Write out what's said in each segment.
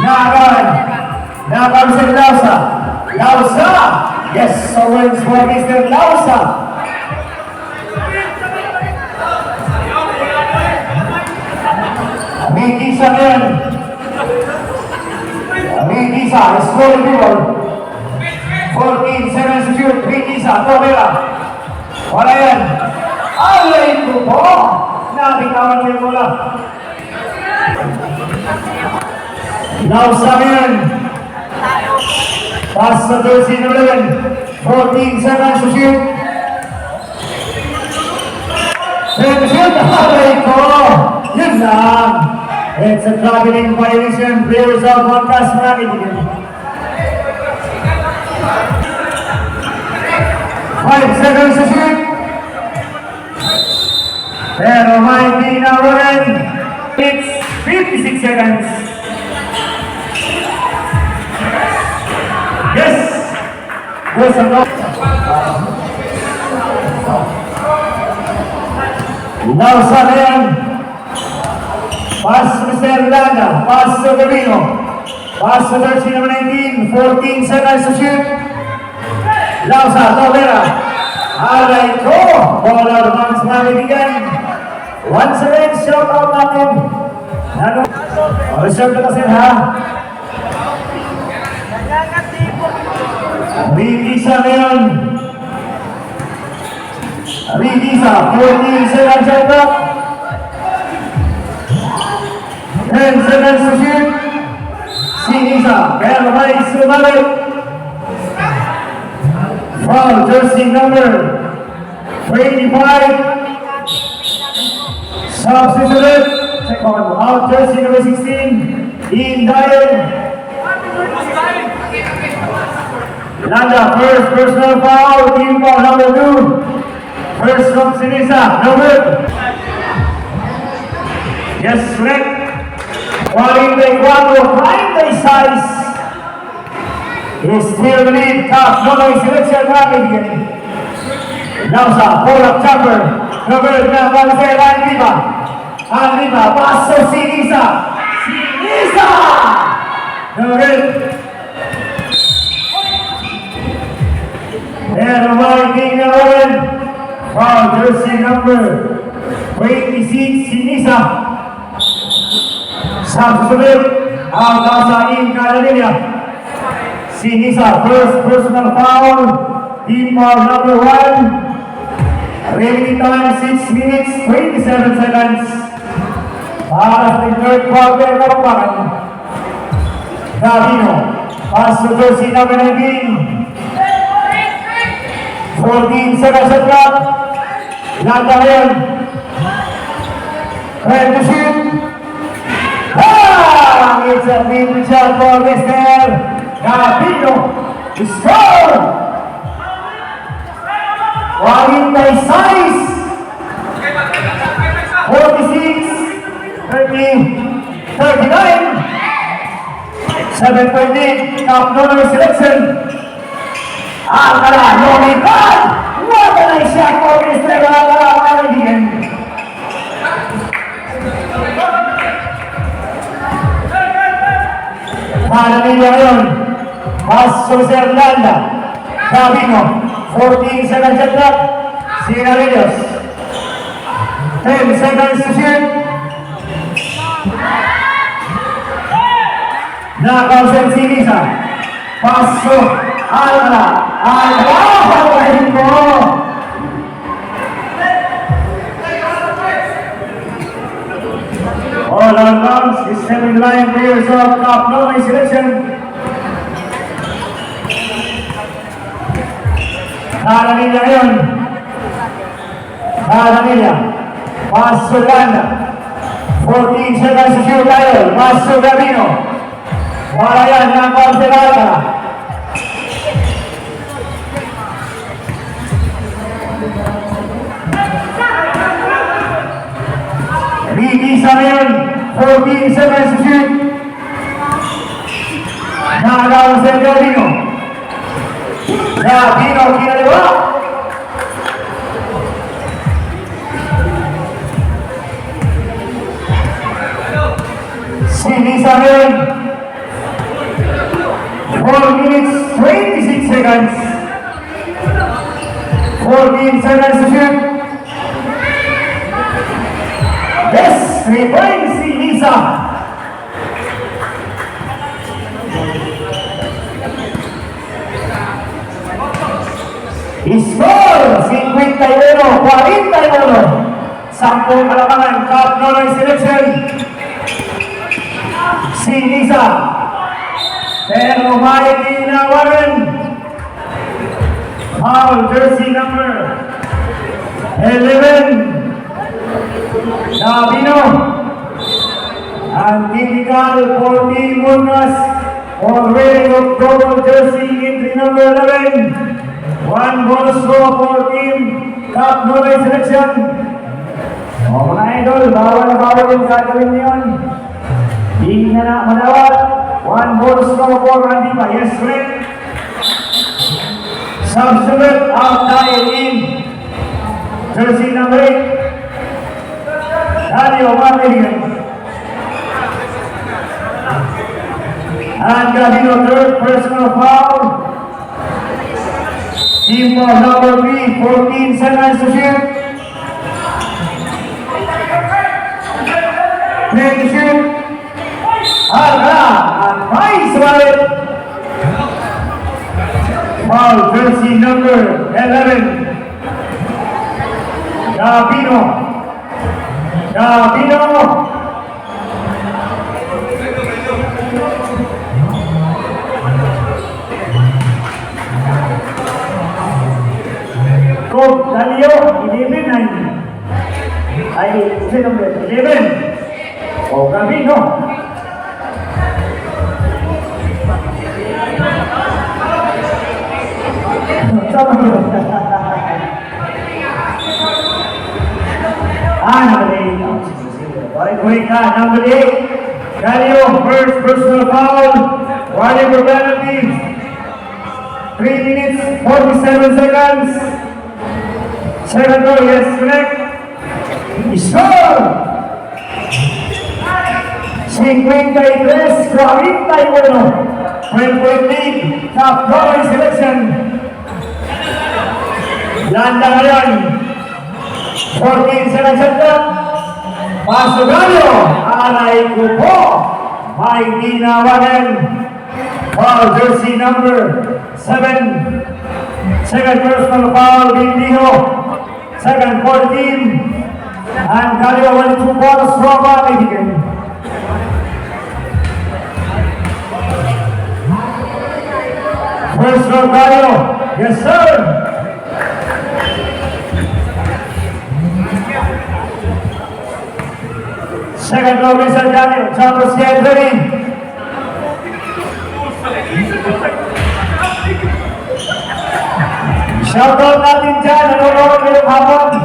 Nagan si Lausa. Lausa! Yes, so wins for Mr. Lausa. Amigisa ngayon. Amigisa, scoring goal. 14-7 to shoot. Amigisa, Tovera. Wala yan. Alay ko po. Nabitawan niya mula. Lausa ngayon. Pass sa jersey number 11. 14-7 to shoot. And shoot. Alay ko. Yun lang. It's a traveling violation. Players of broadcast management. 5 seconds to shoot. Pero may dinawaran. It's 56 seconds. Yes! Goes on. Lausa na yan. Pass to Mr. Landa. Pass to Gabino. Pass to jersey number 19. 14 seconds to shoot. Lausa, Tovera. Alay ko. Ball out of bounds mabibigyan. Once again, shout out natin. Reserve na kasi ha. Rigisa ngayon. Rigisa, 14 seconds shot clock. 10 seconds to shoot. Sinisa, pero may sumalik. Foul, jersey number 25. Substitute. Second, out jersey number 16. In Dyer. Landa, first personal foul. Team foul number 2. First from Sinisa, no good. Yes, correct. 44, 5 size. Is still the lead. Top, no selection namin. Lausa, pull-up jumper. Number na Valser, Anlima. Anlima, paso Sinisa. Sinisa! Number. Pero may ginagawan. Foul, jersey number 26, Sinisa. Substitute, ang nasa in Canadian. Sinisa, first personal foul. Team foul number 1. Remaining time 6 minutes 27 seconds. Para sa third quarter na papangan. Gabino, pass to jersey number 19. 14 seconds at clock. Landa ngayon. Ready to shoot. It's a big shot for Mr. Gabino to score! Walin by size! 46, 30, 39, 7.8, top number selection. Akala, no rebound! What a nice shot for Mr. Gabino! Manila ngayon. Pass to Mr. Landa. Gabino. 14 seconds at clock. Sinarios. 10 seconds to shoot. Nakausin Sinisa. Pass to Alcala. Pagahin ko. All out bounds is 79 players of top Norway selection. Karanilla ngayon. Karanilla. Pass to Landa. 14 seconds to shoot tayo. Pass to Gabino. Wala yan. Nakawal si Alcala. Rigisa ngayon. 14 seconds to shoot. Nakawal si Gabino. Gabino, kinaliwa. Sinisa ngayon. 4 minutes, 26 seconds. 14 seconds to shoot. Yes, 3 points si Lisa. Score 51-41. Sampung kalamangan Cup Nonoy Selection si Lisa, pero may tinawagan. Foul jersey number 11 Davino, and typical for Team Murnas for wearing of double jersey entry number 11. One bonus score for Team Cup Nonoy Selection. O mga idol, bawal na bawal yung gagawin niyon. Hindi na madawat. One bonus score for Randy pa. Yes, correct. Substitute out dial in. Jersey number 8. Dario Martinian. And Gavino, third personal foul. Team foul number 3, 14 seconds to shoot. Play to shoot. Alcala, and nice wallet. Foul jersey number 11. Gavino. Coach Dalio, 11. Ay, sino number 11. O Gavino. Number 8. Number 8. Galio, first personal foul. Warning for penalty. 3 minutes, 47 seconds. Second goal, yes, correct. Score! 53-41. 12-point lead. Cup Nonoy Selection. Landa ngayon. 14 seconds at clock. Pasugalio. Aray ko po. May tinawagan. Foul jersey number 7. Second personal foul, Bindino. Second 14. And Galio went 2 balls from Michigan. First row, Galio. Yes, sir. Second row, Mr. Galio. Choppers get ready. Shoutout natin dyan. Nanonood ngayong hapon.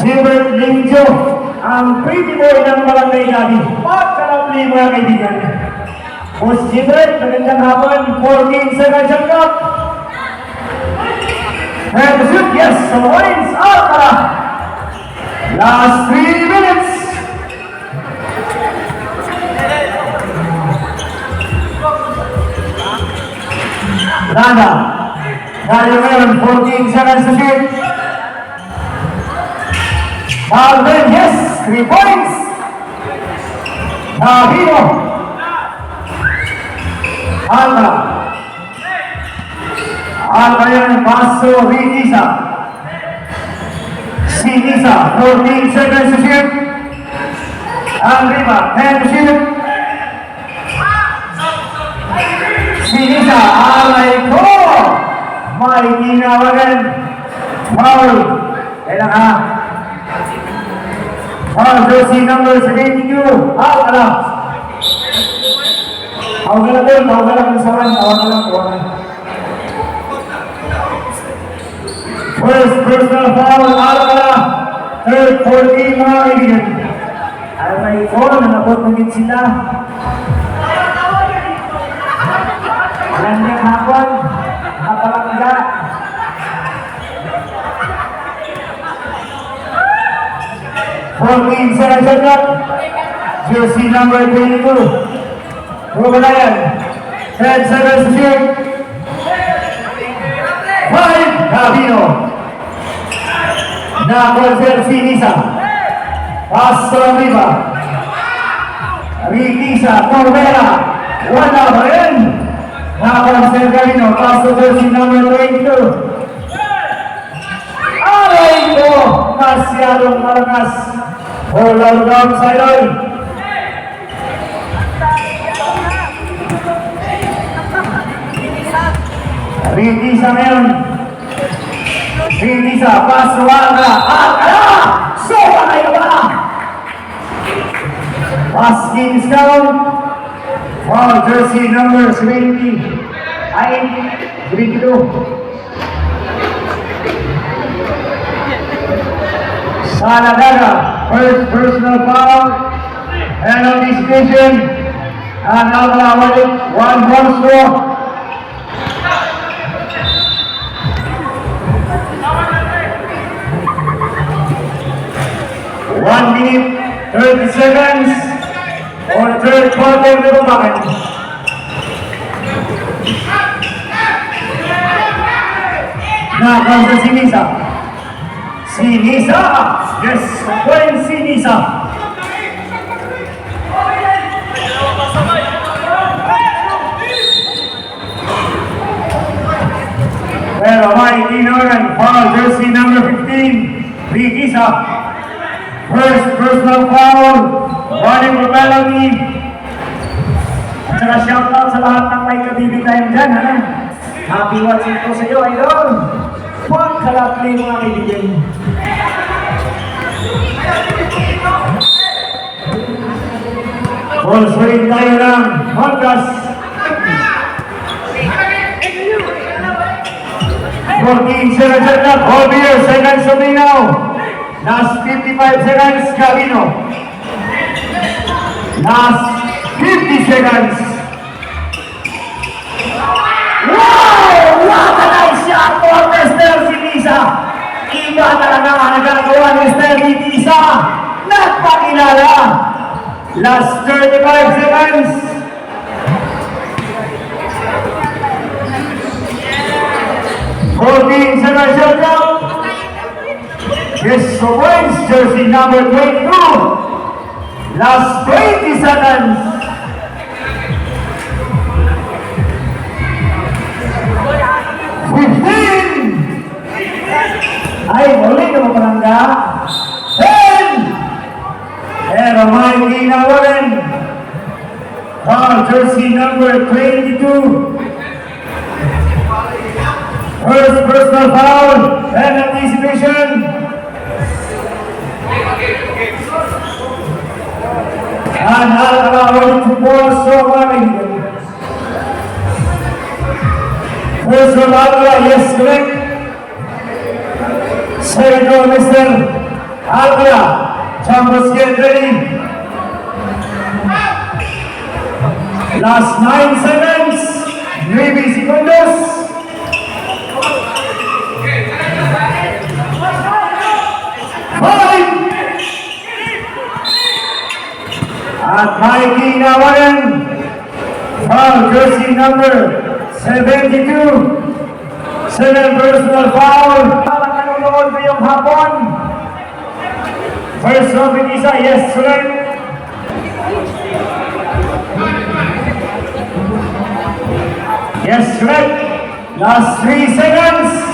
Gilbert Lingjo, ang pretty boy ng Barangay Gabi. Pagkalapli mga kaibigan. Boss Gilbert, magandang hapon. 14 seconds ang clock. And the shoot, yes, so wins Alcala. Last 3 minutes. Landa. Galio ngayon, 14 seconds to shoot. Alvin, yes, 3 points. Davino. Alva yan, paso Rinisa. Si Nisa, 14 seconds to shoot. Arriba, 10 to shoot. Si Nisa, alay ko. May tinawagan. Foul. Kailangan. Foul jersey number 72. Alcala. Tawag na lang, sawan. First personal foul, Alcala. Third 14 mga kaibigan. Alay ko, nanabot ng sila. Gandang hapon, nakapalangga. From inside the shot, jersey number 22. Rubalayan. 10 seconds to shoot. 5, Gabino. Na-convert si Nisa. Pass to Riva. Ritisa, Corvera. Wala pa rin. Na-convert Gabino. Pass to jersey number 22. Aray ko! Masyadong malakas. All around sideline. Ritisa ngayon. Ritisa, pasuwaga. Sopa kayo ba? Paskins down. Foul jersey number 20. Ay, 22. Saladaga, first personal foul. And on this occasion, and now one more score. One minute, 30 seconds, or third quarter na bumakan. Nakasa si Nisa. Si Nisa! Yes, point si Nisa. Pero may Inoran, foul jersey number 15, Ritisa. First personal foul, running for penalty. Saka shoutout sa lahat ng may kabibig tayo dyan, ha? Happy watching po sa iyo, idol. Huwag kalapli mga kaibigan. Ball swing tayo ng Hondas. 14 seconds na, hold here, seconds to me now. Last 55 seconds, Gabino. Last 50 seconds. Wow! What a nice shot for Mr. Sinisa. Iba talaga ang nagagawa ni Mr. Sinisa. Nagpakilala. Last 35 seconds. Holding seconds shot out. Yes, so points, jersey number 22. Last 20 seconds. Ay, muli ka mapalangga. 10! Pero may ginawalan. Foul jersey number 22. First personal foul, and anticipation. And allowed to force so money. First one, yes, correct. Second one, Mr. Alvia. Chambers, get ready. Last 9 seconds. 9 segundos. Five. At may ginawalan. Foul jersey number 72. Second personal foul. Nanonood ngayong hapon. First of Ritisa, yes, correct. Yes, correct. Last 3 seconds.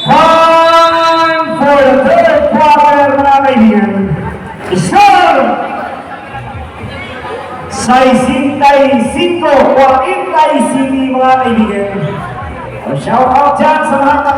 Time for the third quarter, mga kaibigan. Score! 65, 45 mga kaibigan. Shout out dyan sa lahat ng